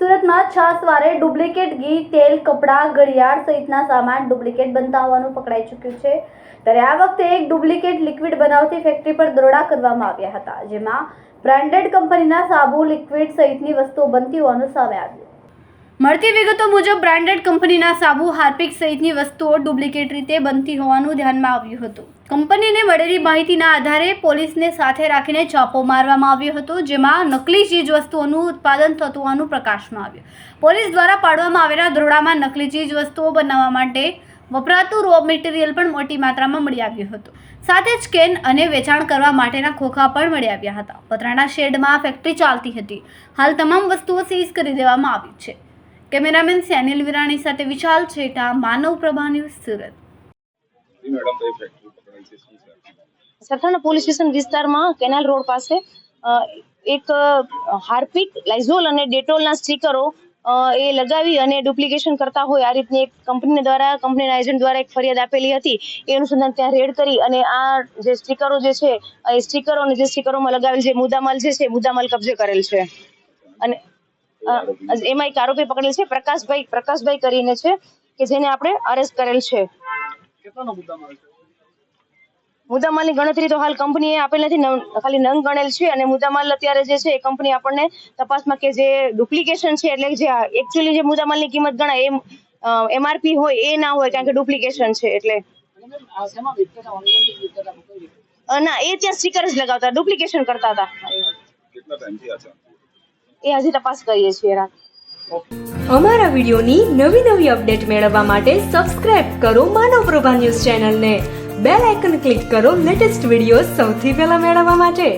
સુરતમાં છાસવારે ડુપ્લિકેટ ઘી, તેલ, કપડાં, ઘડિયાળ સહિતના સામાન ડુપ્લિકેટ બનતા હોવાનું પકડાઈ ચૂક્યું છે। ત્યારે આ વખતે એક ડુપ્લિકેટ લિક્વિડ બનાવતી ફેક્ટરી પર દરોડા કરવામાં આવ્યા હતા, જેમાં બ્રાન્ડેડ કંપનીના સાબુ, લિક્વિડ સહિતની વસ્તુઓ બનતી હોવાનું સામે આવ્યું। મળતી વિગતો મુજબ બ્રાન્ડેડ કંપનીના સાબુ, હાર્પિક સહિતની વસ્તુઓ ડુપ્લિકેટ રીતે બનતી હોવાનું ધ્યાનમાં આવ્યું હતું। કંપનીને મળેલી માહિતીના આધારે પોલીસને સાથે રાખીને છાપો મારવામાં આવ્યો હતો, જેમાં નકલી ચીજવસ્તુઓનું ઉત્પાદન થતું હોવાનું પ્રકાશમાં આવ્યું। પોલીસ દ્વારા પાડવામાં આવેલા દરોડામાં નકલી ચીજવસ્તુઓ બનાવવા માટે વપરાતું રો મટીરિયલ પણ મોટી માત્રામાં મળી આવ્યું હતું, સાથે જ કેન અને વેચાણ કરવા માટેના ખોખા પણ મળી આવ્યા હતા। પતરાના શેડમાં ફેક્ટરી ચાલતી હતી। હાલ તમામ વસ્તુઓ સીઝ કરી દેવામાં આવી છે। કેમેરામેન સેનિલ વિરાણી સાથે Vishal Chheta, Manav Prabha news, Surat. Sarthana police station વિસ્તારમાં કેનાલ રોડ પાસે એક હાર્પિક, લાઇઝોલ અને ડેટોલના સ્ટીકરો એ લગાવી અને ડુપ્લિકેશન કરતા હોય આ રીતની એક કંપનીના એજન્ટ દ્વારા એક ફરિયાદ આપેલી હતી। એ અનુસંધાન ત્યાં રેડ કરી અને આ જે સ્ટીકરો જે છે એ સ્ટીકરો અને જે સ્ટીકરોમાં લગાવેલ જે મુદ્દામાલ જે છે મુદ્દામાલ કબજે કરેલ છે। અને એમાં એક આરોપી પકડેલ છે, પ્રકાશભાઈ કરીને છે, કે જેને આપણે અરેસ્ટ કરેલ છે। મુદ્દામાલની ગણતરી તો હાલ કંપનીએ આપેલ નથી, ખાલી નંગ ગણેલ છે। અને મુદ્દામાલ અત્યારે જે છે એ કંપની આપણને તપાસમાં કે જે ડુપ્લિકેશન છે એટલે જે એકચ્યુઅલી જે મુદ્દામાલની કિંમત ગણાય એ MRP હોય એ ના હોય, કારણ કે ડુપ્લિકેશન છે એટલે ના, એ ત્યાં સ્ટીકર જ લગાવતા, ડુપ્લિકેશન કરતા હતા। એ હજી તપાસ કરીએ છીએ। અમારા વિડિયોની નવી અપડેટ મેળવવા માટે સબસ્ક્રાઇબ કરો માનવ પ્રભા ન્યૂઝ ચેનલને, બેલ આઇકન ક્લિક કરો લેટેસ્ટ વિડિયો સૌથી પહેલા મેળવવા માટે।